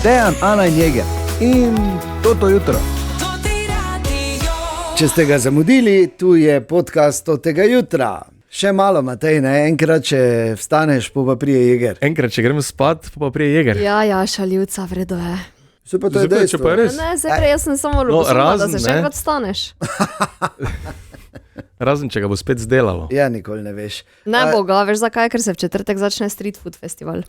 Dejan, Ana in Jeger in Toto jutro. Če ste ga zamudili, tu je podcast Totega jutra. Še malo, Matej, ne? Enkrat, če vstaneš, pa prije Jeger. Enkrat, če gremo spat, pa prije Jeger. Ja, šaljivca, vredo je. Se pa to je dejstvo. Ne, prej jaz sem samo ljubosumila, da se še enkrat vstaneš. Razen, če ga bo spet zdelalo. Ja, nikoli ne veš. Ne bo ga, veš zakaj, ker se v četrtek začne Street Food festival.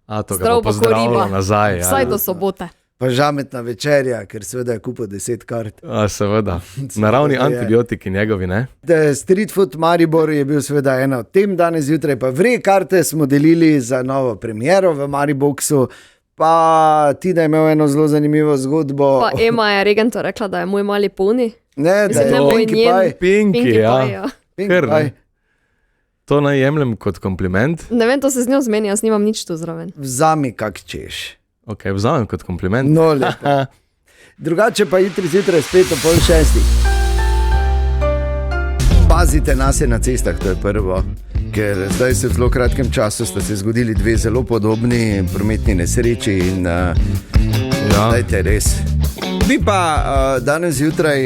To ga bo pozdravilo nazaj. Vsaj do sobote. Pa žametna večerja, ker seveda je kupil 10 kart. Seveda, naravni antibiotiki njegovi, ne? Street Food Maribor je bil seveda ena od tem, danes zjutraj pa vre karte smo delili za novo premiero v Mariboxu, pa Tina je imel eno zelo zanimivo zgodbo. Pa Ema je Regentu rekla, da je moj mali poni. Ne, da je Pinkie Pie. Pinkie, ja. Pinkie Pie. To naj jemljem kot kompliment. Ne vem, to se z njo zmeni, jaz nimam nič tu zraven. Vzami kak češ. Ok, vzamem kot kompliment. No, lepo. Drugače pa jutri zjutraj spet o 5:30. Pazite nase na cestah, to je prvo. Ker zdaj se v zelo kratkem času sta se zgodili dve zelo podobni prometni nesreči in dajte res. Bi pa danes zjutraj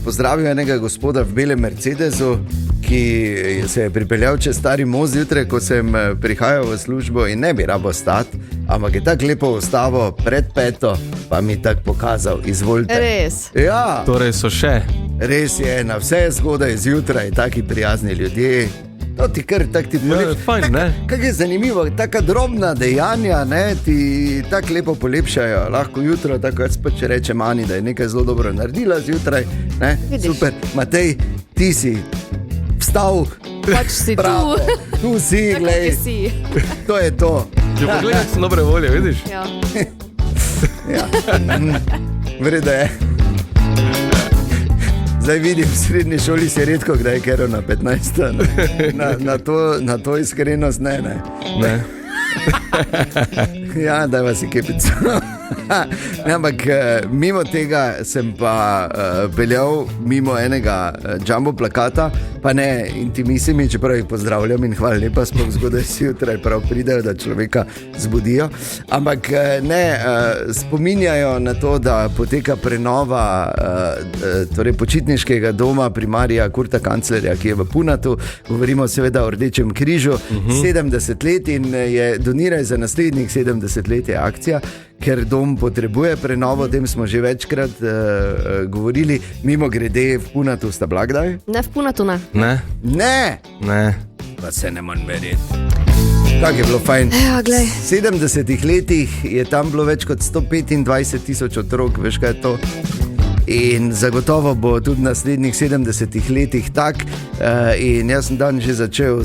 pozdravil enega gospoda v belem Mercedesu, ki se je pripeljal čez stari most zjutraj, ko sem prihajal v službo in ne bi rabo stati, ampak je tako lepo ostavo pred peto, pa mi tako pokazal, izvolite. Res? Ja. Torej so še. Res je, na vse zgodaj zjutraj, taki prijazni ljudje. To ti kar tak ti polepša. Fajn, ne? Kak je zanimivo, taka drobna dejanja, ne, ti tako lepo polepšajo. Lahko jutro, tako jaz pa če rečem Ani, da je nekaj zelo dobro naredila zjutraj, ne, super. Matej, ti si vstal, pač si bravo, tu si, glej, to je to. Če pogledaj, so dobre volje, vidiš? Ja. Ja. Vredo je. Zdaj vidim, v srednji šoli si redko kdaj kero na 15. Na to iskrenost ne. Ne. Ja, daj vas je kepico. Ampak mimo tega sem pa peljal mimo enega jumbo plakata, pa ne intimisimi, čeprav jih pozdravljam in hvala lepa, sploh zgodaj si jutraj prav pridejo, da človeka zbudijo. Ampak ne, spominjajo na to, da poteka prenova torej počitniškega doma primarija Kurta Kanclerja, ki je v Punatu. Govorimo seveda o Rdečem križu. 70 let in je doniraj za naslednjih 70 let je akcija, ker dom potrebuje prenovo, o tem smo že večkrat govorili. Mimo grede, v Punatu sta bila kdaj? Ne, v Punatu ne. Ne. Pa se ne morem verjeti. Kako je bilo fajn. Ja, glej. V 70 letih je tam bilo več kot 125,000 otrok, veš kaj je to? In zagotovo bo tudi v naslednjih 70 letih tak. In jaz sem dan že začel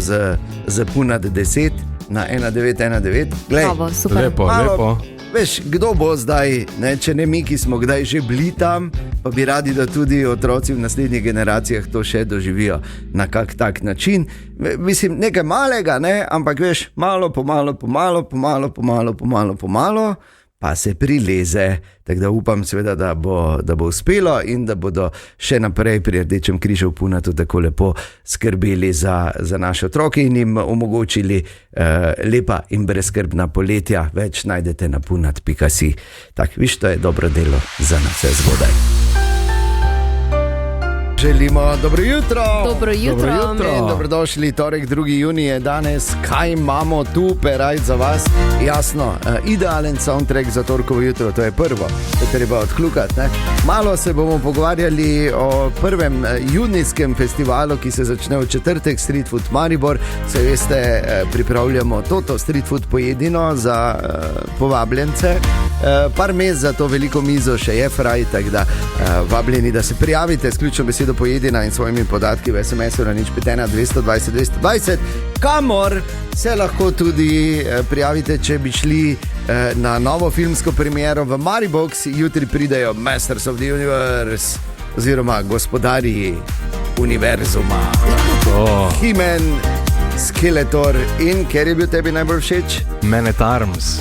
z Punat 10 na 1919. Glej, super. Lepo. Veš, kdo bo zdaj, ne, če ne mi, ki smo kdaj že bili tam, pa bi radi, da tudi otroci v naslednjih generacijah to še doživijo na kak tak način. Mislim, nekaj malega, ne, ampak veš, malo po malo, pa se prileze. Tako da upam seveda, da bo uspelo in da bodo še naprej pri Rdečem križu v Punatu tako lepo skrbeli za naše otroke in jim omogočili lepa in brezskrbna poletja. Več najdete na punat.si. Tako, viš, to je dobro delo za nas vse zgodaj. Želimo dobro jutro. Dobro jutro. In dobrodošli, torek 2. junij je danes. Kaj imamo tu perajt za vas? Jasno, idealen soundtrack za torkovo jutro, to je prvo. To je treba odklukati, ne? Malo se bomo pogovarjali o prvem junijskem festivalu, ki se začne v četrtek, Street Food Maribor. Se veste, pripravljamo Toto Street Food pojedino za povabljence. Par mest za to veliko mizo še je fraj, tako da vabljeni, da se prijavite, sključno besedo pojedina in svojimi podatki v SMS-u na 051 220 220, kamor se lahko tudi prijavite, če bi šli na novo filmsko premiero v Maribox. Jutri pridejo Masters of the Universe oziroma gospodarji univerzuma. He-Man, Skeletor in ker je bil tebi najbolj všeč? Man at Arms.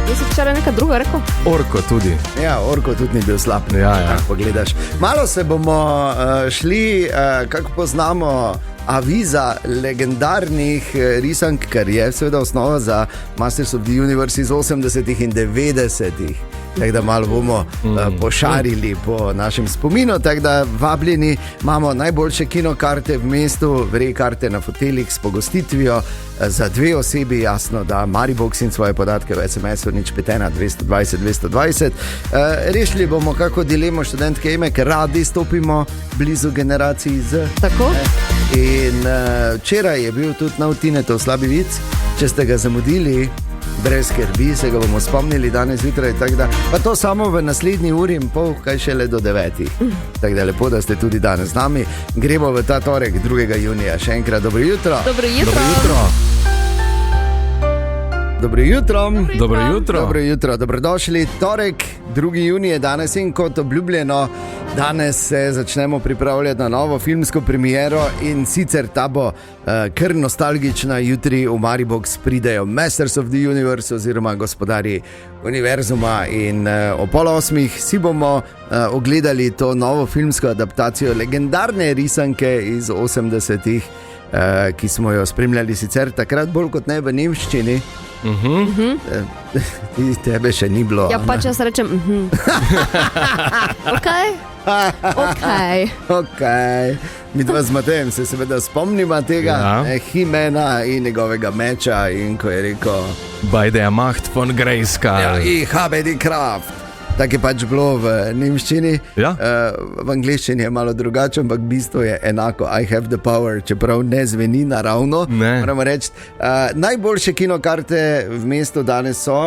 Jaz si včeraj nekaj druga rekel? Orko tudi. Ja, Orko tudi ni bil slab. Ja. Pogledaš. Malo se bomo šli, kako poznamo aviza legendarnih risank, kar je seveda osnova za Masters of the Universe iz 80. in 90. Tako da malo bomo pošarili po našem spominu, tako da vabljeni, imamo najboljše kinokarte v mestu, vrej karte na foteljih s pogostitvijo za 2 osebi, jasno, da Maribox in svoje podatke v SMS-u nič petena 220 220. Rešili bomo kako dilemo študentke ime, ker radi stopimo blizu generaciji Z. Tako? In včeraj je bil tudi nov Tinetov slabi vic, če ste ga zamudili, brez skrbi, se ga bomo spomnili danes zjutraj, pa to samo v naslednji uri in pol, kaj šele do 9. Tako da lepo, da ste tudi danes z nami. Gremo v ta torek, 2. junija. Še enkrat dobro jutro. Dobro jutro. Dobro jutro. Dobro jutro. Dobro jutro. Dobro jutro, dobrodošli. Torek, 2. junij je danes in kot obljubljeno, danes se začnemo pripravljati na novo filmsko premiero in sicer ta bo kar nostalgična. Jutri v Maribox pridejo Masters of the Universe oziroma Gospodarji univerzuma in o 7:30 si bomo ogledali to novo filmsko adaptacijo legendarne risanke iz 80-ih, ki smo jo spremljali sicer takrat bolj kot ne v nemščini. Tebe še ni bilo. Ja, pa če jaz rečem, Ok. Mi dva z Matejem se seveda spomnimo tega, Himena in njegovega meča, in ko je rekel Bei der Macht von Grayskull. Ich habe die Kraft. Tako je pač bilo v nemščini. Ja. V angleščini je malo drugače, ampak bistvo je enako. I have the power, čeprav ne zveni naravno. Ne. Moramo reči, najboljše kinokarte v mestu danes so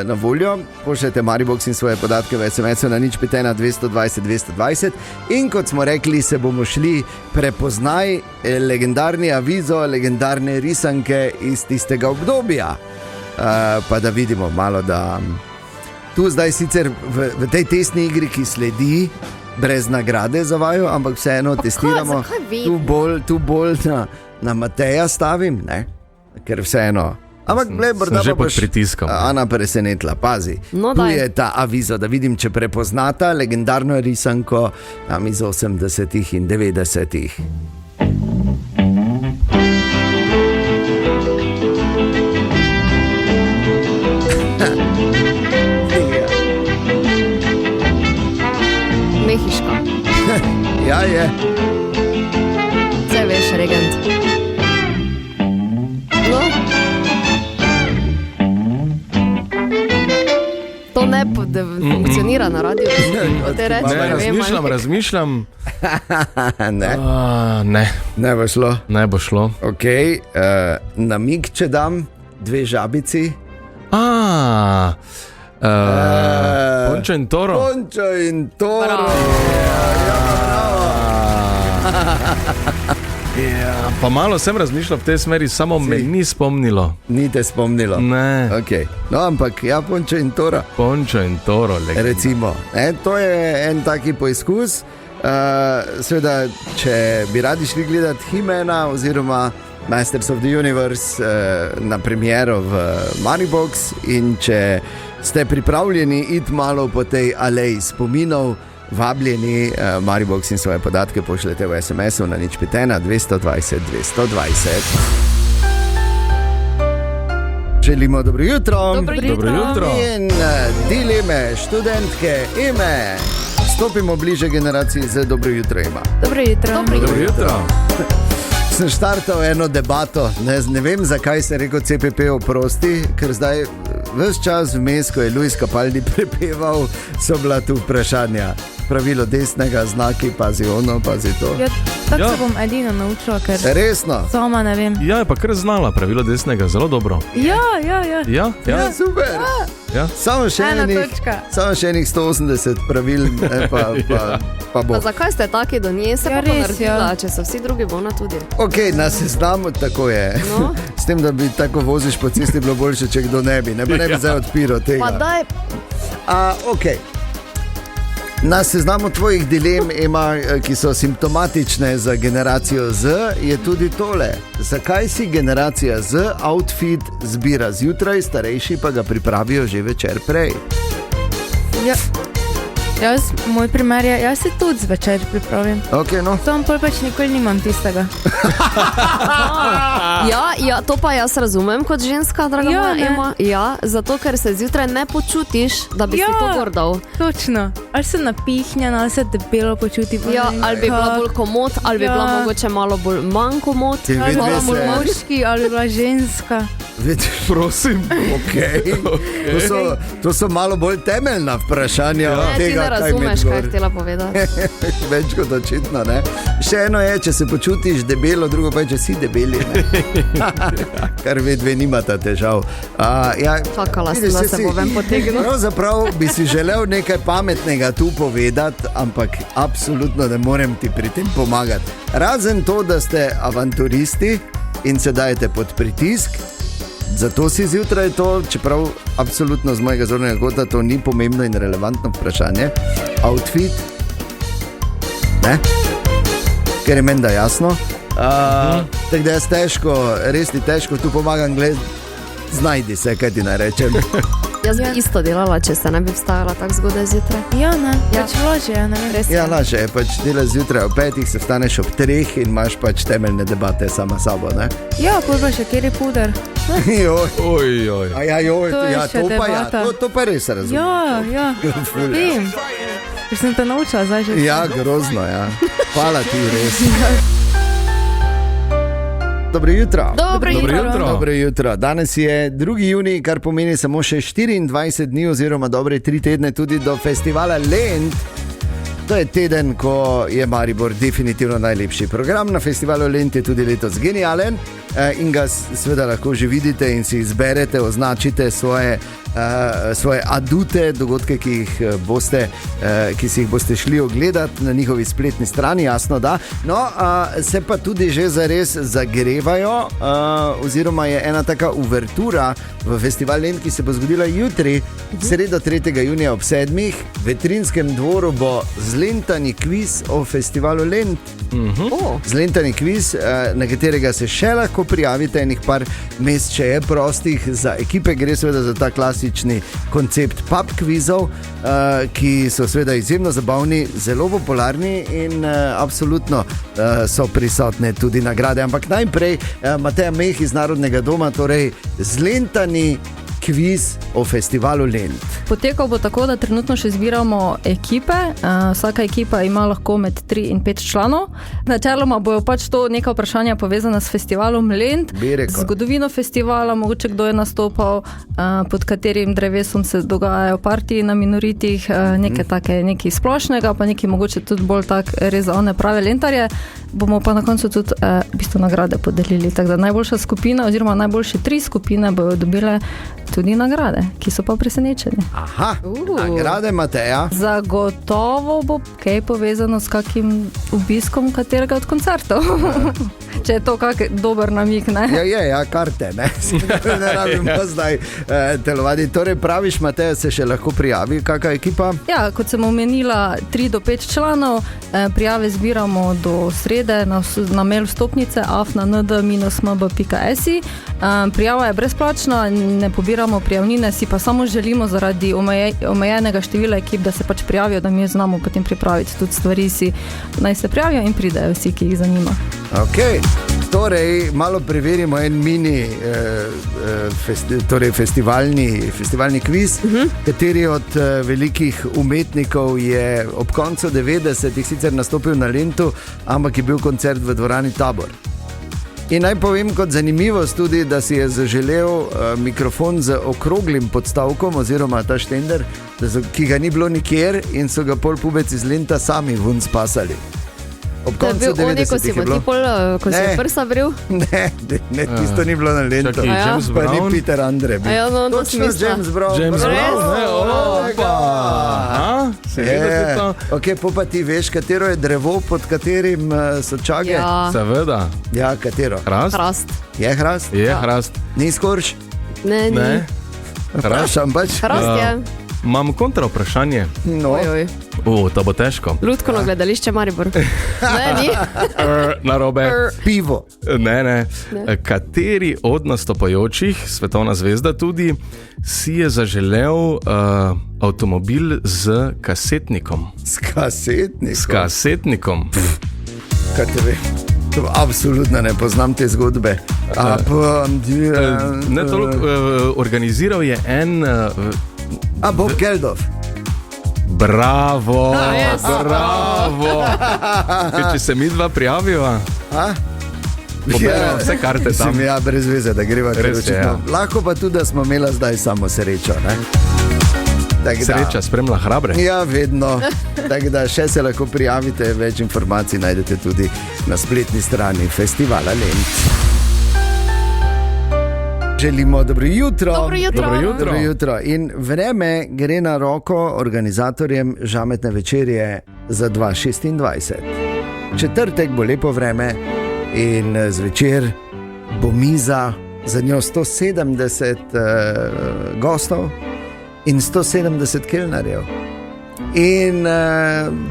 na voljo. Pošljete Maribox in svoje podatke v SMS-u na nič petena 220 220. In kot smo rekli, se bomo šli prepoznaj legendarni avizo, legendarne risanke iz tistega obdobja. Pa da vidimo malo, da tu zdaj sicer v tej testni igri, ki sledi, brez nagrade za vaju, ampak vseeno testiramo. Tu bolj na Mateja stavim, ne? Ker vseeno. Ampak Sem že pod pritiskom. Ana presenetila, pazi. No, tu daj. je ta aviza, da vidim, če prepoznata legendarno risanko tam iz 80-ih in 90-ih. Mehiško. Ja, je. Vse veš, regent. No. To ne funkcionira na radiju. Te reči, Ne, ne vem, razmišljam. Ne, Ne. ne bo šlo. Ne bo šlo. Ok, namig, če dam 2 žabici. Pončo in Toro. Pončo in Toro. Bravo. Ja, pa malo sem razmišljal v tej smeri, samo me ni spomnilo. Ni te spomnilo. Ne. Okay. No, ampak ja, Pončo in Toro. Pončo in Toro, Recimo, to je en taki poizkus. Seveda, če bi radi šli gledati Himena oziroma Masters of the Universe na premiero v Maribox, in če ste pripravljeni iti malo po tej aleji spominov, vabljeni, Maribox in svoje podatke pošljete v SMS-u na nič petena 220 220. Želimo dobro jutro. Dobro jutro. In dileme študentke ime. Stopimo bliže generaciji Z. Dobro jutro ima. Dobro jutro. Dobro jutro. Sem štartal eno debato, ne vem, zakaj se je rekel CPP oprosti, ker zdaj ves čas vmes, ko je Luis Capaldi prepeval, so bila tu vprašanja. Pravilo desnega, znaki, pazi ono, pazi to. Ja, tako Ja. se bom edino naučila, ker Resno? sama ne vem. Ja, je pa kar znala pravilo desnega, zelo dobro. Ja. Ja. Ja, super. Ja. Samo še enih 180 pravil, pa bo. Pa zakaj ste taki do nje? Se Ja, pa res, naredila, ja. če so vsi drugi bona tudi. Ok, na seznamu tako je. No. S tem, da bi tako voziš po cesti, bilo boljše, če kdo ne bi. Ne bi zdaj odpiral tega. Pa daj, Ok. Na seznamu tvojih dilem, Ema, ki so simptomatične za generacijo Z, je tudi tole. Zakaj si generacija Z outfit zbira zjutraj, starejši pa ga pripravijo že večer prej? Ja. Moj primer je, jaz se tudi zvečer pripravim. Okay, no. Sam pol pač nikoli nimam tistega. Ja, to pa jaz razumem kot ženska, draga Ja, moja ne. Ema. Ja, zato ker se zjutraj ne počutiš, da bi si to gor dal. Točno. Ali sem napihnjena, ali se debelo počutim. Ja, ali bi bila bolj komod, ali bi Ja. bila mogoče malo bolj manj komod. Ti Ali bi bila vedve bolj se... moški, ali bi bila ženska. Prosim. Okay. To so malo bolj temeljna vprašanja. od Ne, ti tega, ne kaj razumeš, med kaj je gor. htela povedati. Več kot očitno. Ne? Še eno je, če se počutiš debelo, drugo pa je, če si debeli. Ne? Kar vedve nimata težav. Ja, Čakala sem, vidiš, da saj se si- bo ven potegnil. Pravzaprav bi si želel nekaj pametnega tu povedati, ampak absolutno ne morem ti pri tem pomagati. Razen to, da ste avanturisti in se dajete pod pritisk. Zato si zjutraj to, čeprav absolutno z mojega zornega kota to ni pomembno in relevantno vprašanje. Outfit, ne? Ker je menda jasno. Tako da jaz težko, res ti težko tu pomagam, gled, znajdi se, kaj ti naj rečem. Jaz bi isto delala, če se ne bi vstajala tako zgodaj zjutraj. Ja, ne, Ja. pač lažje, je, ne vem. Res Ja, je. lažje je, pač delaš zjutraj ob 5, se vstaneš ob 3 in imaš pač temeljne debate sama s sabo, ne? Ja, pol pa še kjer je puder. Joj. Oj. A ja, joj, To je ja, še to pa ja, debata. to pa res razumem. Ja, Ful, ja. vem. Ker sem te naučila zdaj že. Ja, grozno, ja. Hvala ti, res. Dobro jutro. Dobro jutro. jutro. Dobro jutro. Danes je 2. junij, kar pomeni samo še 24 dni oziroma dobre 3 tedne tudi do festivala Lent. To je teden, ko je Maribor definitivno najlepši program. Na festivalu Lent je tudi letos genijalen in ga seveda lahko že vidite in si izberete, označite svoje adute, dogodke, ki si jih boste šli ogledati na njihovi spletni strani, jasno da. No, se pa tudi že zares zagrevajo, oziroma je ena taka uvertura v festival Lent, ki se bo zgodila jutri, sredo 3. junija ob 7. V Vetrinskem dvoru bo zlentani kviz o festivalu Lent. Zlentani kviz, na katerega se še lahko prijavite, enih par mest, če je prostih za ekipe. Gre seveda za ta klasični koncept pub kvizov, ki so seveda izjemno zabavni, zelo popularni in absolutno so prisotne tudi nagrade. Ampak najprej Mateja Meh iz Narodnega doma, torej zlentani kviz o festivalu Lent. Potekal bo tako, da trenutno še zbiramo ekipe. Vsaka ekipa ima lahko med 3 in 5 članov. Načeloma bojo pač to neka vprašanja povezana s festivalom Lent, Bi rekel. zgodovino festivala, mogoče kdo je nastopal, pod katerim drevesom se dogajajo partiji na minoritih, nekaj splošnega, pa nekaj mogoče tudi bolj tak res za one prave lentarje. Bomo pa na koncu tudi v bistvu nagrade podelili. Tako da najboljša skupina oziroma najboljše 3 skupine bojo dobile tudi nagrade, ki so pa presenečeni. Aha, nagrade Mateja. Zagotovo bo kaj povezano s kakim obiskom katerega od koncertov. Če je to kak dober namik, ne? Ja, karte, ne, ne rabimo zdaj telovati. Torej praviš, Mateja, se še lahko prijavi, kakšna ekipa? Ja, kot sem omenila, 3 do 5 članov, prijave zbiramo do srede na mail vstopnice afna.nd-mb.si. Prijava je brezplačna, ne pobiramo prijavnine, si pa samo želimo zaradi omejenega števila ekip, da se pač prijavijo, da mi znamo potem pripraviti tudi stvari, naj se prijavijo in pridejo vsi, ki jih zanima. Ok, torej malo preverimo en mini festivalni kviz, kateri od velikih umetnikov je ob koncu 90-ih sicer nastopil na Lentu, ampak je bil koncert v dvorani Tabor. In naj povem kot zanimivost tudi, da si je zaželel mikrofon z okroglim podstavkom oziroma ta štender, ki ga ni bilo nikjer in so ga pol pubeci iz Lenta sami vun spasali. Ob To je koncu bil oni, ko 90-ih si je mu ti bilo. pol, ko si Ne. prsa vril. Ne, tisto ni bilo na Lentu. Čakaj, ja? James Pa ni Brown. Peter Andre. bil. A ja, no, to Točno smisla. James Brown. James Bravo. Brown, ne, opa. Aha, seveda Je. ti to. Ok, pa ti veš, katero je drevo, pod katerim so čage? Ja, Seveda. Ja, katero? Hrast? hrast. Je hrast? Je Ja. hrast. Ni skorš? Ne, ni. Ne. Hrast. Vprašam pač. Hrast je. Imam kontra vprašanje. No, Ojoj. To bo težko. Lutkovno gledališče Maribor. Ne, ni. Narobe. Pivo. Ne. Kateri od nastopajočih, svetovna zvezda tudi, si je zaželel avtomobil z kasetnikom? S kasetnikom? S kasetnikom. Kaj te ve? Absolutno ne poznam te zgodbe. Ne toliko, organiziral je en... Bob Geldof. Bravo, Yes. bravo. Če se mi dva prijaviva, poberemo vse karte tam. Mislim, ja, brez veze, da greva. Res je, ja. Lahko pa tudi, da smo imela zdaj samo srečo. Ne? Tak Sreča spremlja hrabre. Ja, vedno. Tako da še se lahko prijavite, več informacij najdete tudi na spletni strani Festivala Lent. Želimo dobro jutro. Dobro jutro. In vreme gre na roko organizatorjem žametne večerje za 2026. Četrtek bo lepo vreme in zvečer bo miza, za njo 170 gostov in 170 kelnarjev. In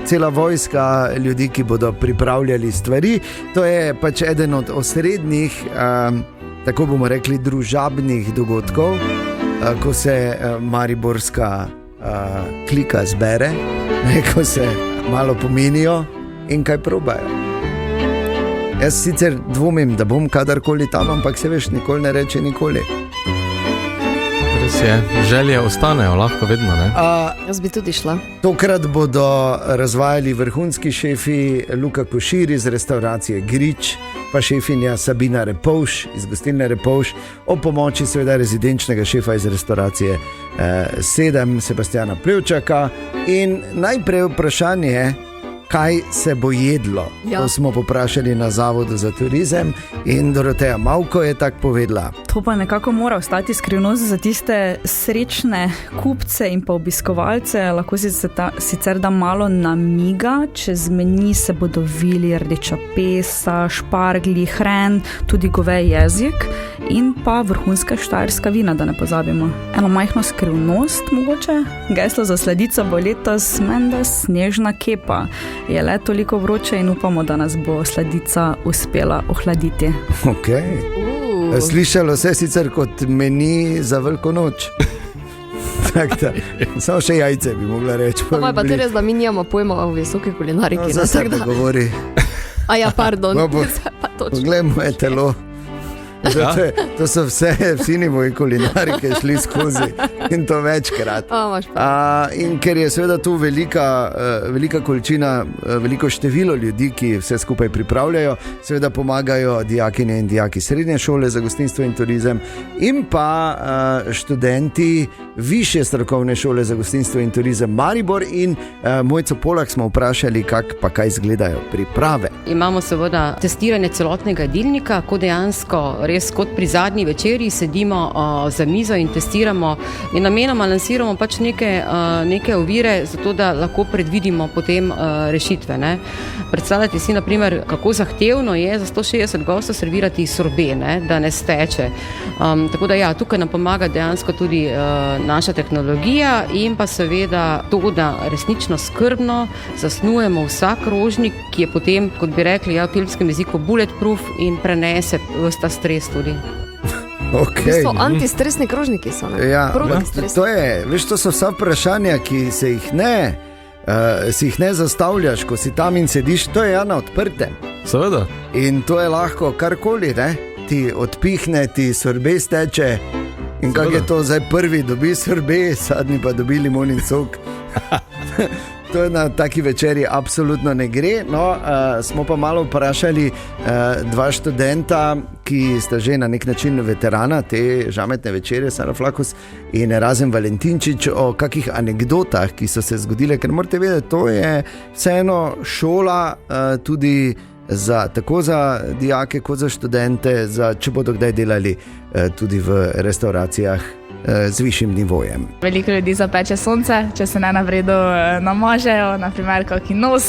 cela vojska ljudi, ki bodo pripravljali stvari. To je pač eden od osrednjih, tako bomo rekli, družabnih dogodkov, ko se mariborska klika zbere, ko se malo pomenijo in kaj probajo. Jaz sicer dvomim, da bom kadarkoli tam, ampak se veš, nikoli ne reče nikoli. Res je, želje ostanejo, lahko vedno, ne? Jaz bi tudi šla. Tokrat bodo razvajali vrhunski šefi Luka Košir iz restauracije Grič, pa šefinja Sabina Repovš iz gostilne Repovš, ob pomoči seveda rezidenčnega šefa iz restauracije 7 Sebastiana Plevčaka. In najprej vprašanje, kaj se bo jedlo. Ja. To smo poprašali na Zavodu za turizem in Doroteja Mavko je tako povedala. To pa nekako mora ostati skrivnost za tiste srečne kupce in pa obiskovalce. Lahko si sicer da malo namiga, čez meni se bodo vili rdeča pesa, šparglji, hren, tudi goveji jezik in pa vrhunska štajerska vina, da ne pozabimo. Eno majhno skrivnost mogoče. Geslo za sladico bo letos menda snežna kepa. Je le toliko vroče in upamo, da nas bo sladica uspela ohladiti. Okay. Slišalo se sicer kot meni za veliko noč. Samo še jajce bi mogla reči. Pa je pa tudi res, da mi nijamo pojma o visoki kulinariki. Za sebe govori. Pardon. Poglej moje telo. To so vsi nivoji kulinarike šli skozi in to večkrat. In ker je seveda tu velika količina, veliko število ljudi, ki vse skupaj pripravljajo, seveda pomagajo dijakinje in dijaki srednje šole za gostinstvo in turizem in pa študenti višje strokovne šole za gostinstvo in turizem Maribor in Mojco Polak smo vprašali, kaj izgledajo priprave. Imamo seveda testiranje celotnega jedilnika, ko dejansko res kot pri zadnji večerji sedimo za mizo in testiramo in namenoma lansiramo pač neke ovire, zato da lahko predvidimo potem rešitve. Ne? Predstavljati si, naprimer, kako zahtevno je za 160 gostov servirati sorbe, ne? Da ne steče. Tako da ja, tukaj nam pomaga dejansko tudi naša tehnologija in pa seveda to, da resnično skrbno zasnujemo vsak krožnik, ki je potem, kot bi rekli v filmskem jeziku, bulletproof in prenese vsta stres tudi. Okay. Antistresni krožniki so. Ja, to so vsa vprašanja, ki si jih ne zastavljaš, ko si tam in sediš, to je na odprtem. Seveda. In to je lahko karkoli, ne? Ti odpihne, ti sorbe steče. In kak je to zdaj, prvi dobi sorbe, zadnji pa dobi limonin sok. To na taki večeri absolutno ne gre. Smo pa malo vprašali dva študenta, ki sta že na nek način veterana te žametne večere, Sara Flakus in Erazem Valentinčič, o kakih anekdotah, ki so se zgodile, ker morate vedeti, to je vseeno šola tudi tako za dijake kot za študente, če bodo kdaj delali tudi v restauracijah z višjim nivojem. Veliko ljudi zapeče sonce, če se ne na vredu namažejo, naprimer kakšen nos.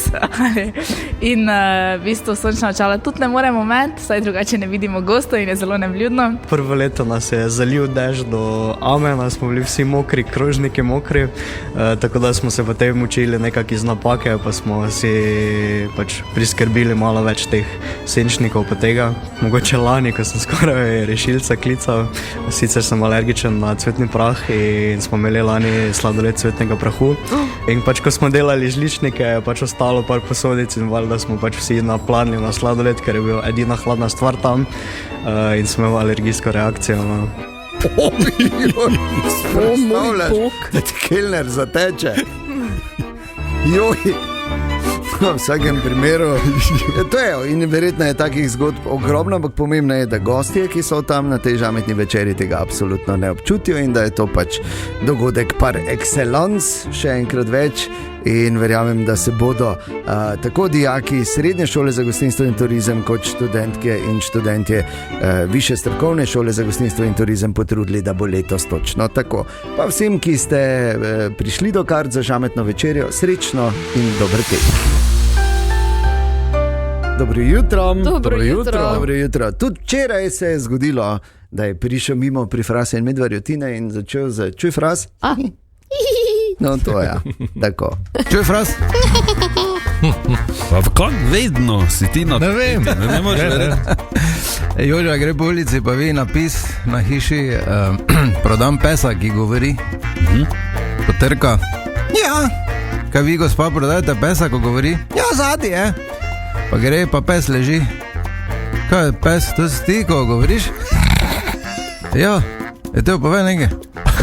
In v bistvu sončna očala tudi ne moremo imeti, saj drugače ne vidimo gostov in je zelo nevljudno. Prvo leto nas je zalil dež do amena, smo bili vsi mokri, krožniki mokri, tako da smo se potem učili nekako iz napake, pa smo si pač priskrbili malo več teh senčnikov pa tega. Mogoče lani, ko sem skoraj rešilca klical, sicer sem alergičen na cvetni prah in smo imeli lani sladoled cvetnega prahu. In pač ko smo delali žličnike, je pač ostalo par posodic in valjda smo pač vsi naplanili na sladoled, ker je bil edina hladna stvar tam in smo imeli alergijsko reakcijo. Predstavljaš, da ti kelner zateče. Joj. V vsakem primeru, to je, in verjetno je takih zgodb ogromno, ampak pomembno je, da gostje, ki so tam na tej žametni večeri, tega absolutno ne občutijo in da je to pač dogodek par excellence, še enkrat več. In verjamem, da se bodo tako dijaki srednje šole za gostinstvo in turizem kot študentke in študentje višje strokovne šole za gostinstvo in turizem potrudili, da bo letos točno tako. Pa vsem, ki ste prišli do kart za žametno večerjo, srečno in dober tek. Dobro jutro. Dobro jutro. Dobro jutro. Tudi včeraj se je zgodilo, da je prišel mimo pri Frase in Medvarju Tine in začel z čuj Fras. No, to je, tako. Čuj, Fras? Pa kako vedno si ti na to? Ne vem. Ne moreš vedeti. Joža gre po ulici, pa vidi napis na hiši, prodam pesa, ki govori. Potrka. Ja. Kaj vi, gospa, prodajate pesa, ko govori? Ja, zadnji je. Pa gre, pa pes leži. Kaj je pes, to si ti, ko govoriš? Ja, je te povej nekaj.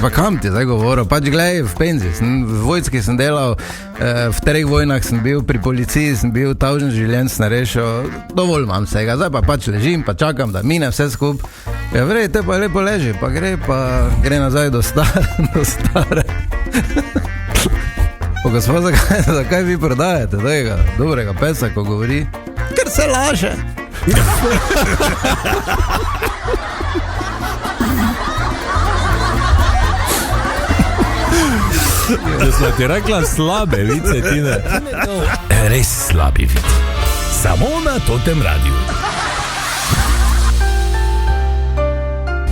Pa kam ti zdaj govoril? Pač glej, v penzi, v vojski sem delal, v 3 vojnah sem bil, pri policiji sem bil, tavžen življenj sem rešil, dovolj imam vsega, zdaj pa pač ležim, pa čakam, da mine vse skup. Ja, vrej, te pa lepo leži, pa gre nazaj do stare. Pa gospod, zakaj vi prodajate tega dobrega pesa, ko govori? Ker se laže. Da so ti rekla slabe vice, Tine. Res slabi vice. Samo na Totem radiju.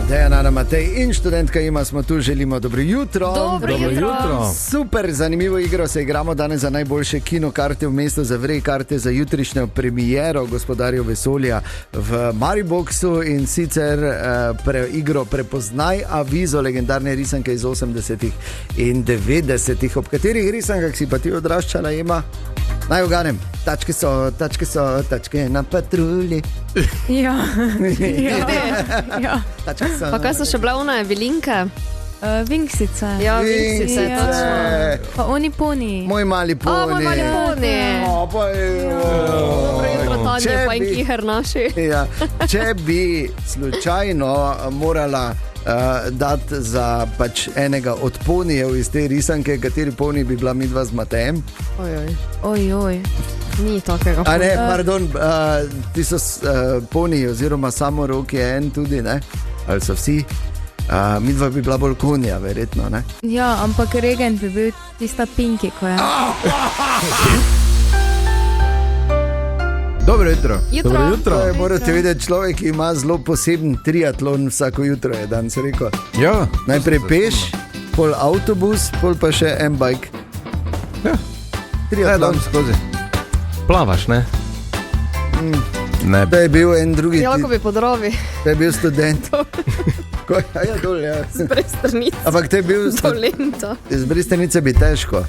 Dejana, Matej in študentka Ima smo tu, želimo dobro jutro. Dobro jutro. Super, zanimivo igro se igramo danes za najboljše kinokarte v mestu, za vrej karte za jutrišnjo premiero Gospodarjev vesolja v Mariboxu in sicer igro Prepoznaj avizo legendarne risanke iz 80. in 90. Ob katerih risankah si pa ti odraščala, Ima? Naj uganem, tačke so, tačke na patrulji. Ja. Ja. Pa kaj so še bile one Evelinke? Vinksice. Ja, Vinksice, točno. Pa oni poni. Moj mali poni. Moj mali poni. Pa Dobro jutro, Tanja, pa in kiher naši. Ja, če bi slučajno morala dati za pač enega od ponijev iz te risanke, kateri poni bi bila midva z Matejem? Ojoj. Ni takega. A ne, pardon, ti so poniji oziroma samorok je en tudi, ne? Ali so vsi? Midva bi bila bolj konja, verjetno, ne? Ja, ampak Regent bi bil tista Pinky, ko je. Dobro jutro. Dobro jutro. Morate vedeti, človek ima zelo poseben triatlon vsako jutro, je danes rekel. Ja. Najprej peš, pol avtobus, pol pa še en bike. Ja. Triatlon skozi. Plavaš, ne? Ne. To je bil en drugi Jako bi podrovi. To je bil student. Ja, dol, ja. Z Brestanice. Ampak to je bil Dolento. Z Brestanice bi težko.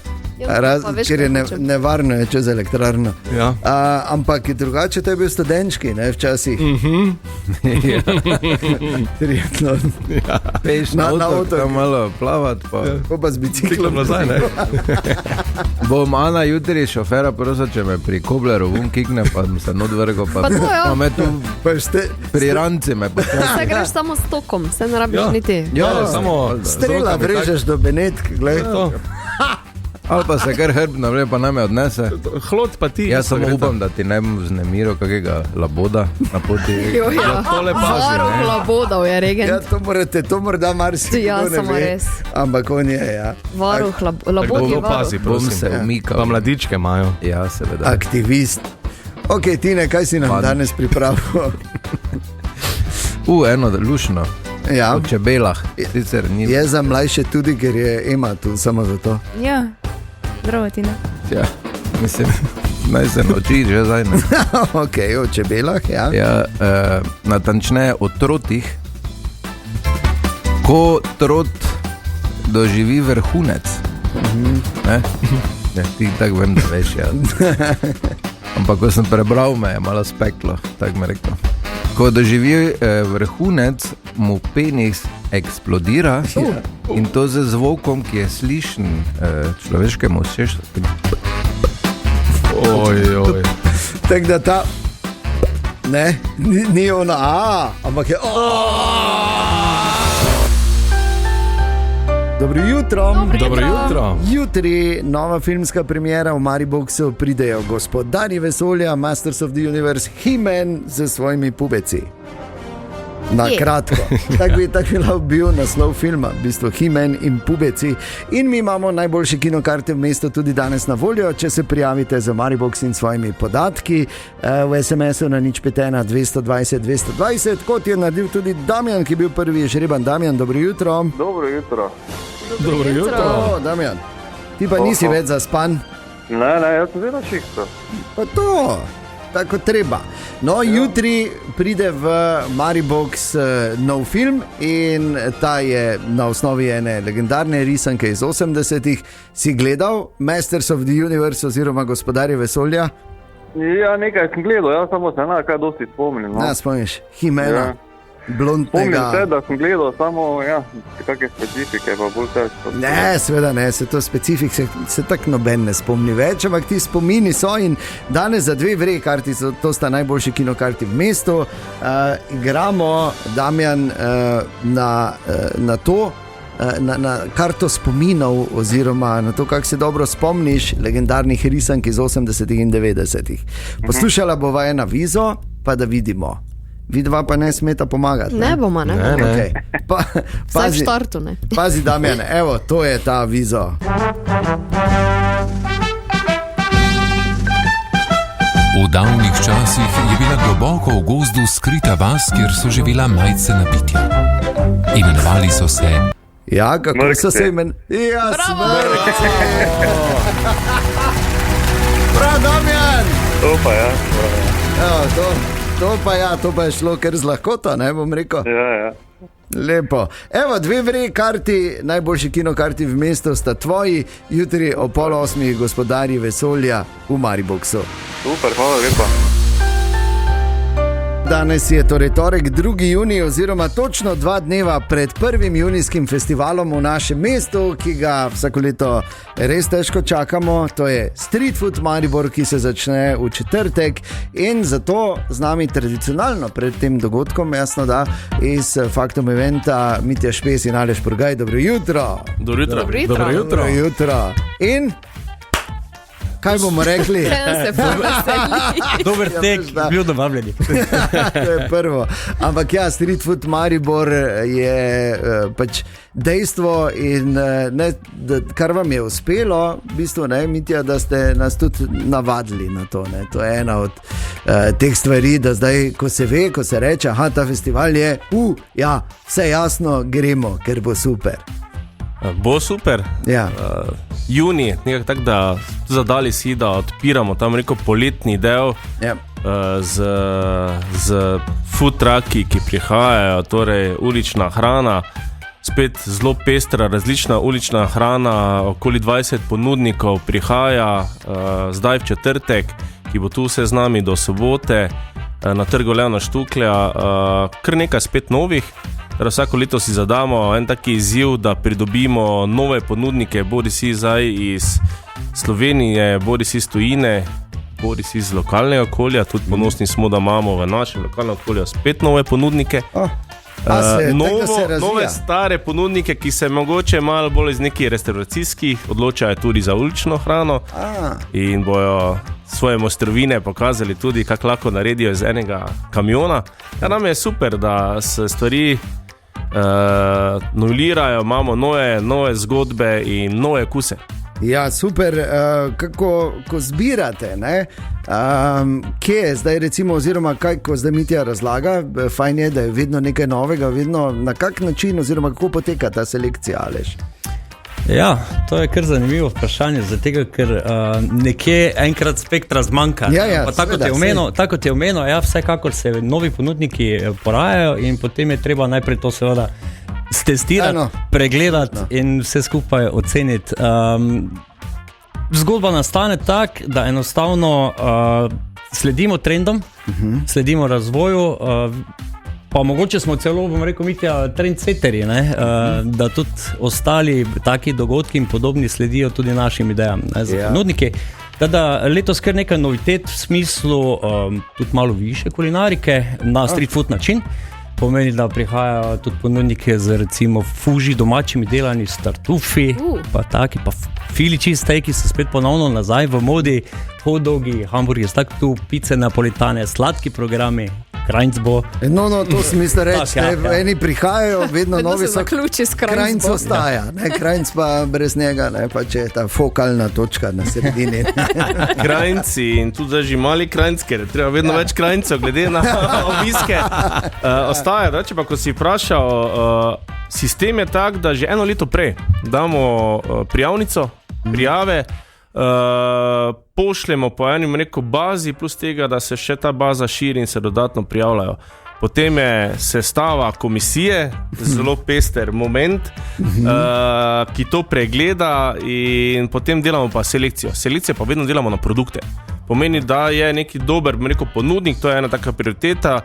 Ker je nevarno je čez elektrarno. Ja. Ampak drugače to je bil študentski, ne, včasih. Triatlon. Ja. Peš na avto, malo plavat, pa z biciklom nazaj, ne? Bom Ana jutri šofera prosil, če me pri Kobleru kikne, pa se not vrgo, pa me tu pri ranci me pa. Se greš samo s tokom, se ne rabiš niti. Ja, samo strela vrežeš do Benetk, gledaj. Ali pa se kar hrbno vle, pa name odnese. Hlod pa ti. Jaz samo upam, da ti ne bom vznemiril kakega laboda na poti. Tole pazi, Varuh ne. labodov je regen. Ja, to morda marsikdo Ja, ne samo ve. res. Ampak on je, ja. Varuh labod je Tako varuh. pazi, Bom prosim. se umikal. Pa mladičke imajo. Ja, seveda. Aktivist. Ok, Tine, kaj si nam Padne. danes pripravil? Eno lušno. Ja, O čebelah. Sicer ni. je za mlajše tudi, ker je Ema tu samo zato. Ja, zdravo, Tina. Ja, mislim, naj se nauči že zdaj. Ne? Ok, o čebelah, ja. Ja, natančneje o trotih. Ko trot doživi vrhunec, ne? Ne, ti tako vem, da veš, ja. Ampak ko sem prebral, me je malo speklo, tako mi rekel. Ko doživi vrhunec, mu penis eksplodira in to z zvokom, ki je slišen človeškemu ušesu. Oj. Tako da ta, ne, ni ona, ampak je. Dobro jutro. Dobro jutro. Jutri nova filmska premiera v Mariboku pridejo Gospodarji vesolja, Masters of the Universe, He-Man z svojimi pubeci. Na kratko. Tako bi bil naslov filma, v bistvu He-Man in pubeci. In mi imamo najboljše kinokarte v mestu tudi danes na voljo, če se prijavite za Mariboks in svojimi podatki v SMS-u na 051 220 220, kot je naredil tudi Damjan, ki je bil prvi žreban. Damjan, dobro jutro. Dobro jutro. Dobro jutro. O, Damjan, ti pa nisi več zaspan. Ne, jaz sem vedno čisto. Pa to, tako treba. No, jutri pride v Mariboks nov film in ta je na osnovi ene legendarne risanke iz 80-ih. Si gledal Masters of the Universe oziroma Gospodarje vesolja? Ja, nekaj sem gledal, jaz samo se kaj dosti spomnim. No. Ne, spomniš, He-Mana, Ja. blondnega. Spomnim se, da sem gledal samo kakšne specifike, pa bolj težko. Ne, seveda ne, se to specifik se tako noben ne spomni več, ampak ti spomini so in danes za 2 vrej karti, to sta najboljši kinokarti v mestu. Igramo, Damjan, na to, na karto spominov oziroma na to, kako se dobro spomniš legendarnih risank iz 80-ih in 90-ih. Poslušala bova ena vizo, pa da vidimo. Vidva pa ne smeta pomagati. Ne bomo, ne. Okay. Vsaj v štartu, ne. Pazi, Damjan, evo, to je ta vizo. V davnih časih je bila globoko v gozdu skrita vas, kjer so živela majcena bitja. Imenovali so se... Ja, kako so se imenovali? Ja, smrkce! Prav, Damjan! To pa ja. Evo, to pa je šlo kar z lahkoto, ne bom rekel. Ja. Lepo. Evo, 2 vrej karti, najboljši kinokarti v mestu sta tvoji, jutri o 7:30 Gospodarji vesolja v Mariboksu. Super, hvala lepa. Danes je torej torek 2. junij oziroma točno 2 dneva pred prvim junijskim festivalom v našem mestu, ki ga vsako leto res težko čakamo. To je Street Food Maribor, ki se začne v četrtek in zato z nami tradicionalno pred tem dogodkom, jasno da, iz Faktum Eventa Mitja Špes in Aleš Purgaj. Dobro jutro. Dobro jutro. Dobro jutro. Dobro jutro. Dobro jutro. In kaj bomo rekli? Dober tek, bil dobavljeni. To je prvo. Ampak ja, Street Food Maribor je pač dejstvo in ne, kar vam je uspelo, v bistvu ne, Mitja, da ste nas tudi navadili na to. Ne. To je ena od teh stvari, da zdaj, ko se ve, ko se reče, aha, ta festival je, ja, vse jasno, gremo, ker bo super. Bo super. Ja. Juni, nekako tako, da zadali si, da odpiramo tam rekel poletni del z food trucki, ki prihajajo, torej ulična hrana, spet zelo pestra, različna ulična hrana, okoli 20 ponudnikov prihaja zdaj v četrtek, ki bo tu vse z nami do sobote na trgu Leona Štuklja, kar nekaj spet novih. Vsako leto si zadamo en taki izziv, da pridobimo nove ponudnike, bodi si zdaj iz Slovenije, bodi si iz tujine, bodi si iz lokalnega okolja. Tudi ponosni smo, da imamo v našem lokalnem okolju spet nove ponudnike. Nove stare ponudnike, ki se mogoče malo bolj iz nekih restauracijskih odločajo tudi za ulično hrano in bojo svoje mojstrovine pokazali tudi, kako lahko naredijo iz enega kamiona. Ja, nam je super, da se stvari novellirajo, imamo nove zgodbe in nove kuse. Ja, super, ko zbirate, ne? Kje je zdaj recimo, oziroma kaj, ko zdaj Mitja razlaga, fajn je, da je vedno nekaj novega, vedno na kak način, oziroma kako poteka ta selekcija, Aleš? Ja, to je kar zanimivo vprašanje, zato ker nekje enkrat spektra zmanjka. Ja, tako ti je omenil, ja, vsekakor se novi ponudniki porajajo in potem je treba najprej to seveda stestirati, pregledati in vse skupaj oceniti. Zgodba nastane tak, da enostavno sledimo trendom, sledimo razvoju, pa mogoče smo celo, bom rekel, Mitja, trendsetterji, da tudi ostali taki dogodki in podobni sledijo tudi našim idejam za ponudniki. Da letos kar nekaj novitet v smislu tudi malo više kulinarike na street food način. Pomeni, da prihajajo tudi ponudniki z recimo fuži domačimi delani s tartufi, pa taki, pa fili cheesesteaki so spet ponovno nazaj v modi, hot dogi, hamburgi, tu pice napolitane, sladki programi, krajnc bo. No, to sem mislil reči, eni prihajajo, vedno novi so, krajnc ostaja, krajnc pa brez njega, pa če je ta fokalna točka na sredini. Krajnci in tudi zdaj že mali krajnc, ker treba vedno več krajncev, glede na obiske. Ostaja, če pa ko si vprašal, sistem je tak, da že eno leto prej damo prijavnico, prijave, pošljemo po enim bazi, plus tega, da se še ta baza širi in se dodatno prijavljajo. Potem je sestava komisije, zelo pester moment, ki to pregleda in potem delamo pa selekcijo. Selekcijo pa vedno delamo na produkte. Pomeni, da je neki dober ponudnik, to je ena taka prioriteta,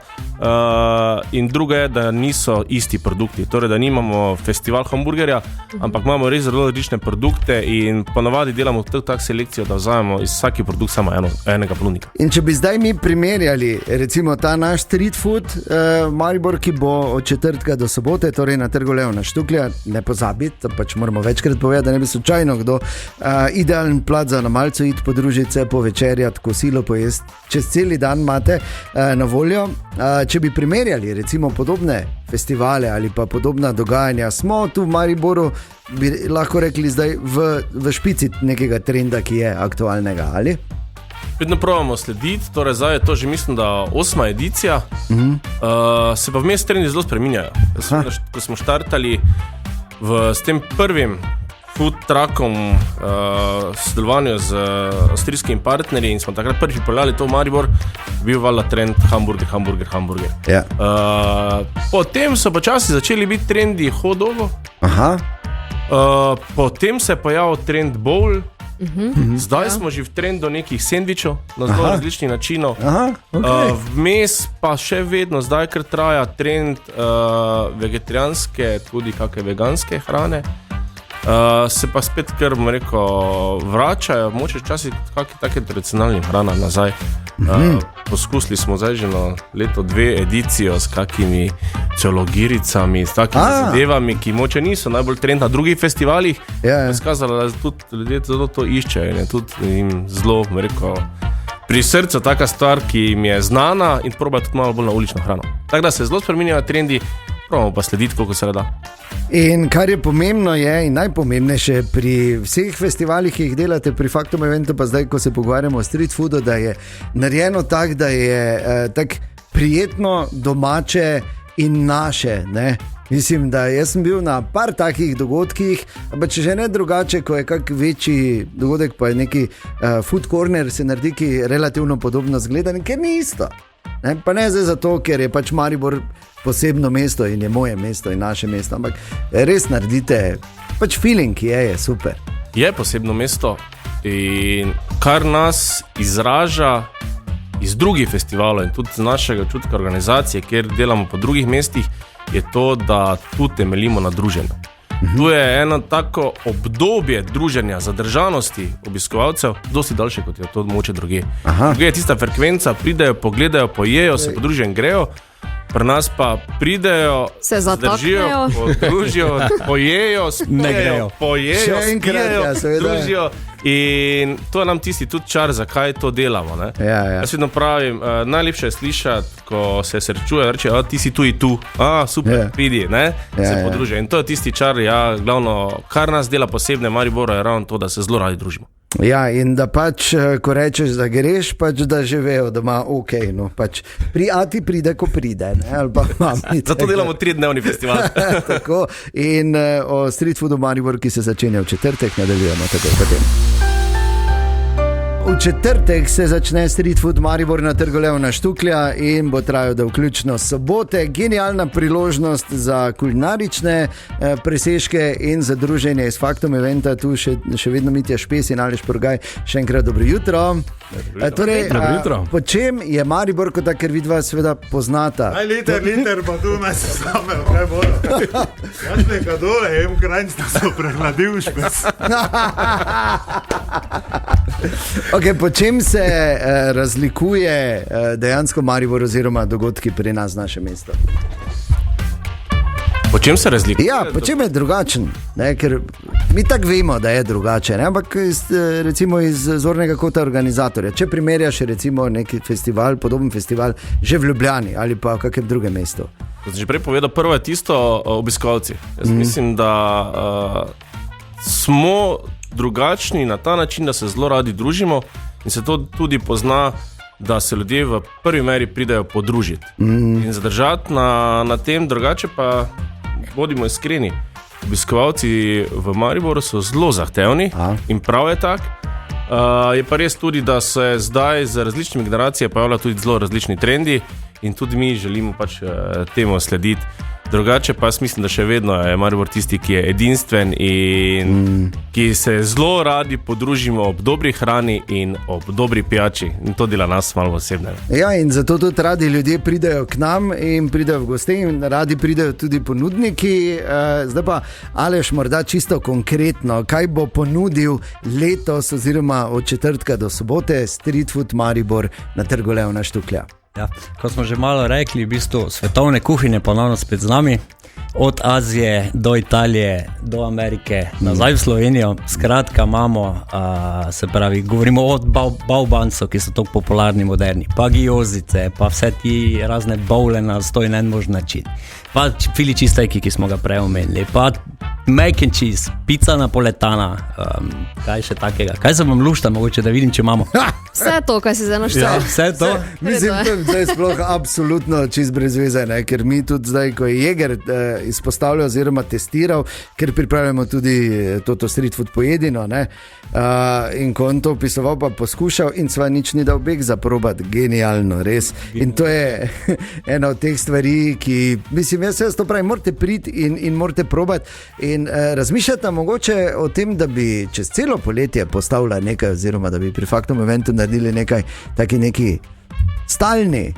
in druga je, da niso isti produkti. Torej, da nimamo festival hamburgerja, ampak imamo res zelo različne produkte in ponavadi delamo tako selekcijo, da vzamemo iz vsaki produkt samo enega ponudnika. In če bi zdaj mi primerjali recimo ta naš street food Maribor, ki bo od četrtka do sobote, torej na Trgu Leona Štuklja, ne pozabiti, pač moramo večkrat povedati, da ne bi slučajno kdo, idealen plat za na malcu iti podružiti se, povečerjati, kosilo pojesti, čez celi dan imate na voljo. Če bi primerjali recimo podobne festivale ali pa podobna dogajanja, smo tu v Mariboru, bi lahko rekli zdaj v špici nekega trenda, ki je aktualnega, ali? Vedno probamo slediti, torej zdaj je to že mislim, da 8. edicija, se pa vmes trendi zelo spreminjajo. Ko smo štartali s tem prvim food truckom sodelovanju z avstrijskimi partnerji in smo takrat prvi peljali to v Maribor, bil valjda trend hamburger. Ja. Potem so počasi začeli biti trendi hot dogov, potem se je pojavil trend bowl, zdaj smo že v trendu nekih sendvičev na zelo različnih načinov. Vmes pa še vedno zdaj, ker traja trend vegetarijanske, tudi kakšne veganske hrane. Se pa spet, kar bom rekel, vračajo, moče včasih kakšne take tradicionalne hrane nazaj. Poskusili smo zdaj že na leto 2 edicijo s kakimi celogiricami, s takimi zadevami, ki moče niso najbolj trend na drugih festivalih. Skazalo, da tudi ljudje zelo to iščejo in je tudi jim zelo, bom rekel, pri srcu taka stvar, ki jim je znana in probajo tudi malo bolj na ulično hrano. Tako da se zelo spreminjajo trendi, probamo pa slediti, koliko se da. In kar je pomembno je in najpomembnejše pri vseh festivalih, ki jih delate pri Faktum eventu, pa zdaj, ko se pogovarjamo o street foodu, da je narejeno tako, da je tako prijetno, domače in naše, ne? Mislim, da jaz sem bil na par takih dogodkih, pa če že ne drugače, ko je kak večji dogodek, pa je neki food corner, se naredi, ki relativno podobno zgleda, ker ni isto. Ne? Pa ne zdaj zato, ker je pač Maribor posebno mesto in je moje mesto in naše mesto, ampak res naredite, pač feeling je super. Je posebno mesto in kar nas izraža iz drugih festivalov in tudi z našega čutka organizacije, kjer delamo po drugih mestih, je to, da tu temeljimo na druženju. Tu je eno tako obdobje druženja, zadržanosti obiskovalcev, dosti daljše, kot je to moče drugje. Druge je tista frekvenca, pridejo, pogledajo, pojejo, se podružijo in grejo. Pri nas pa pridejo, se zadržijo, podružijo, pojejo, spijejo, pojejo, spijejo, družijo. In to je nam tisti tudi čar, zakaj to delamo. Jaz vedno pravim, najlepše je slišati, ko se srečuje, reče, ti si tu in tu, super, pridi, se podružijo. In to je tisti čar, glavno, kar nas dela posebne Mariboru, je ravno to, da se zelo radi družimo. Ja, in da pač, ko rečeš, da greš, pač da živejo doma, ok, no pač ti pride, ko pride, ne, ali pa mami. Zato delamo 3-dnevni festival. Tako, in o Street Foodu Maribor, ki se začenja v četrtek, nadaljujemo takoj potem. V četrtek se začne Street Food Maribor na Trgu Leona Štuklja in bo trajal do vključno sobote. Genialna priložnost za kulinarične presežke in za druženje iz Faktom eventa. Tu še vedno Mitja Špes in Aleš Purgaj. Še enkrat dobro jutro. Torej, po čem je Maribor, kot da ker vidva seveda poznata? Liter, pa tu nas samejo, kaj bodo. Jaz nekaj dole, krajnc, da so prehladil Špes. Okay, po čem se razlikuje dejansko Maribor oziroma dogodki pri nas v našem mestu? Po čem se razlikuje? Ja, po čem je drugačen? Ne, ker mi tako vemo, da je drugačen, ampak recimo iz zornega kota organizatorja. Če primerjaš recimo neki festival, podoben festival, že v Ljubljani ali pa v kakem drugem mestu. Kot sem že prej povedal, prvo je tisto obiskovalci. Jaz mislim, da smo drugačni na ta način, da se zelo radi družimo in se to tudi pozna, da se ljudje v prvi meri pridejo podružiti. In zadržati na tem, drugače pa bodimo iskreni. Obiskovalci v Mariboru so zelo zahtevni in prav je tak. Je pa res tudi, da se zdaj z različnimi generacijami pojavljajo tudi zelo različni trendi in tudi mi želimo pač temu slediti. Drugače pa jaz mislim, da še vedno je Maribor tisti, ki je edinstven in ki se zelo radi podružimo ob dobri hrani in ob dobri pijači. In to dela nas malo osebne. Ja, in zato tudi radi ljudje pridejo k nam in pridejo v goste in radi pridejo tudi ponudniki. Zdaj pa, Aleš, morda čisto konkretno, kaj bo ponudil letos oziroma od četrtka do sobote Street Food Maribor na Trgu Leona Štuklja? Ja, kot smo že malo rekli, v bistvu svetovne kuhinje ponovno spet z nami, od Azije do Italije, do Amerike, nazaj v Slovenijo. Skratka, imamo, se pravi, govorimo o baobancu, ki so tako popularni, moderni, pa giozice, pa vse ti razne bowle na 101 možen način, pa fili cheesesteaki, ki smo ga prej omenili, pa mac and cheese, pizza napoletana, kaj še takega. Kaj se vam lušta, mogoče, da vidim, če imamo? Vse to, kaj si zdaj naštel. Ja, vse to. Mislim, da je zdaj sploh absolutno čist brez veze, ne? Ker mi tudi zdaj, ko je Jeger izpostavljal oziroma testiral, ker pripravljamo tudi to street food pojedino, ne? In ko on to opisoval, pa poskušal in sva nič ni dal beg za probati. Genialno, res. In to je ena od teh stvari, ki, mislim, jaz to pravim, morate priti in morate probati in razmišljati mogoče o tem, da bi čez celo poletje postavila nekaj oziroma da bi pri Faktom eventu naredili nekaj, neki stalni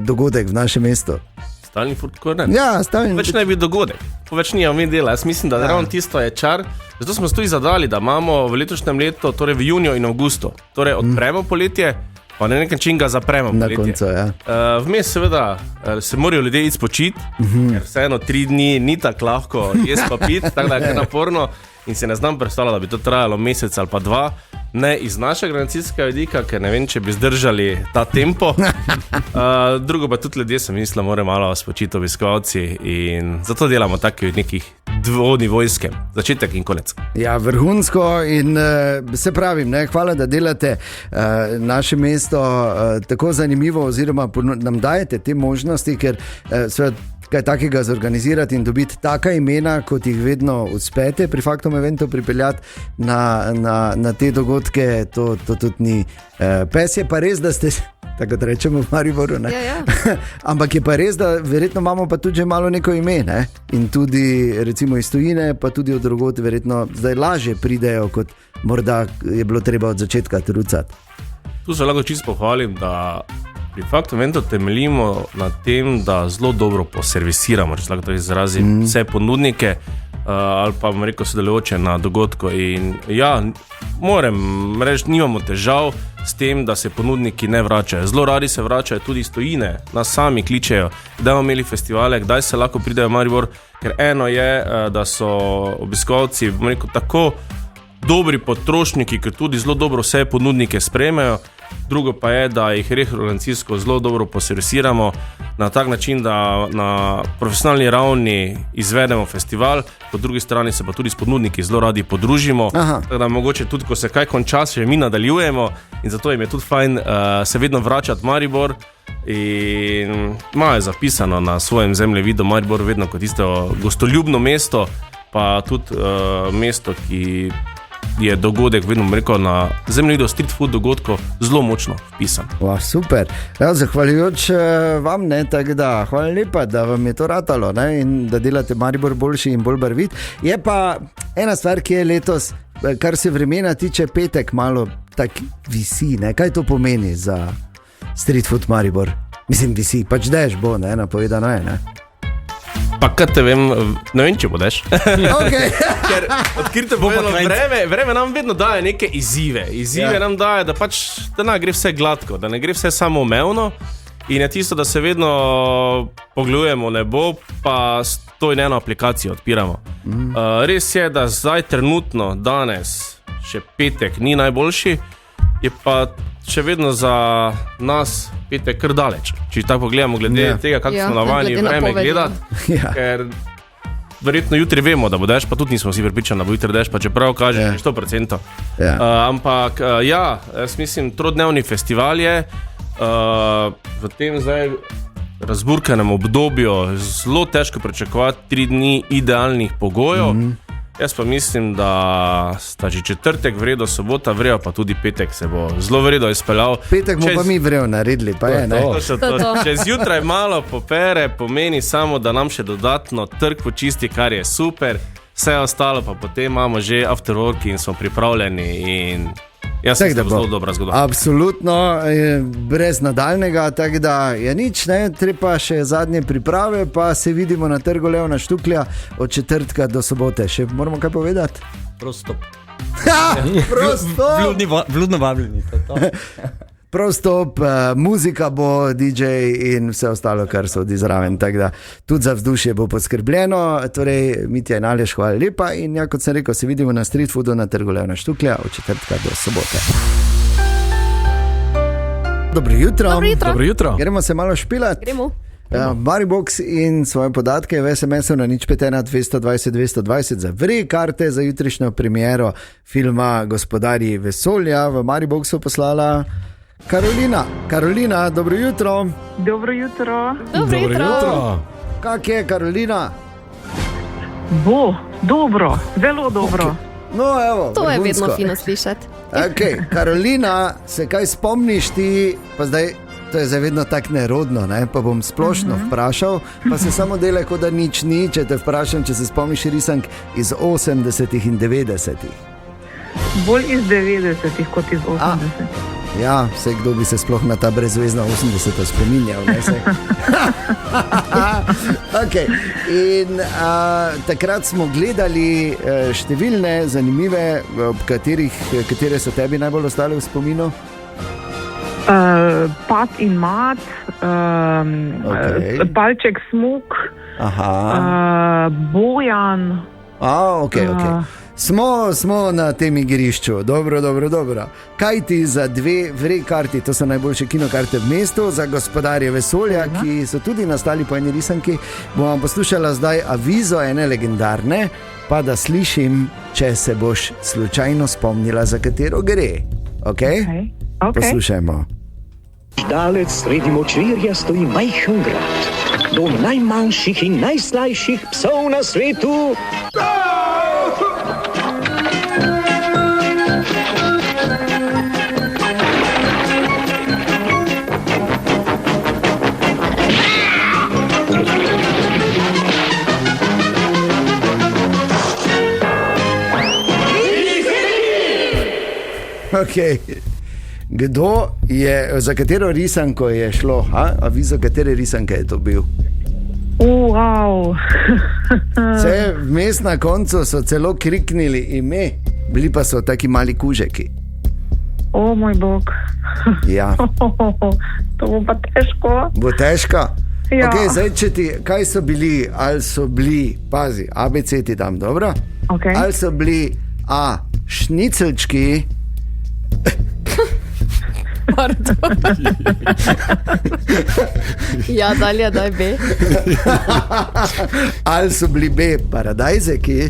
dogodek v našem mestu. Stalni food corner? Ja, stalni. Več ne bi dogodek, več nijam mi dela. Jaz mislim, da ravno tisto je čar. Zato smo se tudi zadali, da imamo v letošnjem letu, torej v juniju in avgustu, torej odpremo poletje, pa na nek način ga zapremo poletje. Na koncu, ja. Vmes seveda se morajo ljudje iti spočiti, ker vseeno 3 dni ni tako lahko jesti pa piti, tako da je naporno in se ne znam predstavljati, da bi to trajalo mesec ali pa 2. Ne iz našega organizacijskega vidika, ker ne vem, če bi zdržali ta tempo. Drugo pa tudi ljudje, sem mislil, morajo malo spočiti obiskovalci in zato delamo taki nekih dvonivojskem, začetek in konec. Ja, vrhunsko in se pravim, ne, hvala, da delate naše mesto tako zanimivo oziroma nam dajete te možnosti, ker seveda kaj takega zorganizirati in dobiti taka imena, kot jih vedno uspete pri Faktom eventu pripeljati na te dogodke, to tudi ni. Pes je pa res, da ste, tako da rečemo v Mariboru, ne? Ja. Ampak je pa res, da verjetno imamo pa tudi že malo neko ime, ne? In tudi recimo iz tujine, pa tudi od drugod verjetno zdaj lažje pridejo, kot morda je bilo treba od začetka trucati. Tu se lahko čisto pohvalim, da pri Faktom eventu temeljimo na tem, da zelo dobro poservisiramo, če se lahko to izrazim, vse ponudnike. ali pa bom rekel sodelujoče na dogodku. In ja, moram reči, nimamo težav s tem, da se ponudniki ne vračajo. Zelo radi se vračajo tudi iz tujine, nas sami kličejo, kdaj bomo imeli festivale, kdaj se lahko pridejo v Maribor, ker eno je, da so obiskovalci, bom rekel, tako dobri potrošniki, ker tudi zelo dobro vse ponudnike sprejmejo. Drugo pa je, da jih organizacijsko zelo dobro poservisiramo na tak način, da na profesionalni ravni izvedemo festival, po drugi strani se pa tudi s ponudniki zelo radi podružimo. Tako da mogoče tudi, ko se kaj konča, še mi nadaljujemo in zato jim je tudi fajn se vedno vračati v Maribor. In imajo zapisano na svojem zemljevidu Maribor vedno kot tisto gostoljubno mesto, pa tudi mesto, ki je dogodek, vedno rekel, na zemljevidu street food dogodkov zelo močno vpisan. Super. Ja, zahvaljujoč vam, tako da hvala lepa, da vam je to ratalo, in da delate Maribor boljši in bolj barvit. Je pa ena stvar, ki je letos, kar se vremena tiče, petek malo tak visi, Kaj to pomeni za street food Maribor? Mislim, visi, pač deš bo, napovedano je, Pa kaj te vem, ne vem, če bodeš. Okay. Ker odkrito povedano, vreme nam vedno daje neke izzive. Izzive nam daje, da pač da gre vse gladko, da ne gre vse samoumevno. In je tisto, da se vedno pogledujemo nebo, pa s to in eno aplikacijo odpiramo. Res je, da zdaj trenutno, danes, še petek ni najboljši, je pa še vedno za nas petek kar daleč. Če tako pogledamo glede tega, kako smo navajeni vreme gledati, ker verjetno jutri vemo, da bo dež, pa tudi nismo vsi pripričani, da bo jutri dež, pa čeprav kaže 100%. Ampak jaz mislim, trodnevni festival je v tem zdaj razburkanem obdobju zelo težko pričakovati 3 dni idealnih pogojev. Jaz pa mislim, da sta že četrtek vredo, sobota vrejo, pa tudi petek se bo zelo vredo izpeljal. Petek bomo pa mi vrejo naredili, pa je, Če zjutraj malo popere, pomeni samo, da nam še dodatno trg počisti, kar je super, vse ostalo pa potem imamo že afterwork in smo pripravljeni in jaz sem zelo dobra zgodba. Absolutno, brez nadaljnega, tako da je nič, treba še zadnje priprave, pa se vidimo na trgu Leona Štuklja od četrtka do sobote. Še moramo kaj povedati? Prostop. Prostop! Vljudno vabljeni. Prostop, muzika bo, DJ in vse ostalo, kar so odizraven, tako da tudi za vzdušje bo poskrbljeno. Torej, Mitja in Aleš, hvala lepa in kot sem rekel, se vidimo na street foodu na trgu Leona Štuklja od četrtka do sobote. Dobro jutro. Gremo se malo špilat. Gremo. Maribox in svoje podatke v SMS-u na 051 220 220 za vre karte za jutrišnjo premiero filma Gospodarji vesolja. V Mariboxu poslala Karolina, dobro jutro. Dobro jutro. Kak je, Karolina? Dobro, zelo dobro. Okay. No, evo, to je vrhunsko. vedno fino slišati. Karolina, se kaj spomniš ti, pa zdaj, to je zdaj vedno tako nerodno, pa bom splošno vprašal, pa se samo delaj, kot da nič ni, če te vprašam, če se spomniš risank iz 80-ih in 90-ih. Bolj iz 90-ih kot iz 80-ih. Ja, vse kdo bi se sploh na ta brezvezna 80-ta spominjal. Okay. In takrat smo gledali številne zanimive, katere so tebi najbolj ostale v spominu? Pat in mat, Palček smuk, Bojan. Okay. Smo na tem igrišču, dobro. Kaj ti za 2 vre karti, to so najboljše kinokarte v mestu, za Gospodarje vesolja, ki so tudi nastali po eni risanki, bomo poslušala zdaj avizo ene legendarne, pa da slišim, če se boš slučajno spomnila, za katero gre. Okay. Poslušajmo. Dalec sredi močvirja stoji majhen grad. Dom najmanjših in najslajših psov na svetu. Kdo je, za katero risanko je šlo? Avizo, katere risanke je to bil? Wow. Vse vmes na koncu so celo kriknili ime, bili pa so taki mali kužeki. O moj bog. Ja. To bo pa težko. Bo težko? Ja. Okay, zdaj, če ti, kaj so bili, ali so bili, pazi, ABC ti dam, dobro? Okay. Ali so bili A, šnicelčki, Ja, dalje, daj B. ali so bili B, paradajzeki,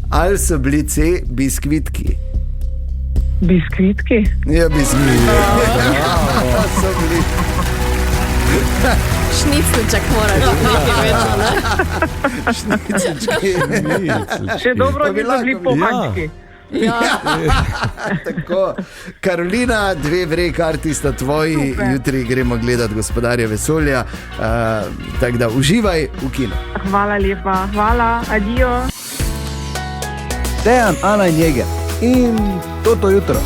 ali so bili C, biskvitki. Biskvitki? Ja, biskvitki. So bili. Šniclček mora biti nekaj večjo, ne? Šnicelčki. Še dobro bi bili pohančki. Ja. Tako, Karolina, 2 vrej karti sta tvoji, Super. jutri gremo gledat Gospodarja vesolja, tako da uživaj v kinu. Hvala lepa, hvala, adijo. Dejan, Ana in Jeger in toto jutro.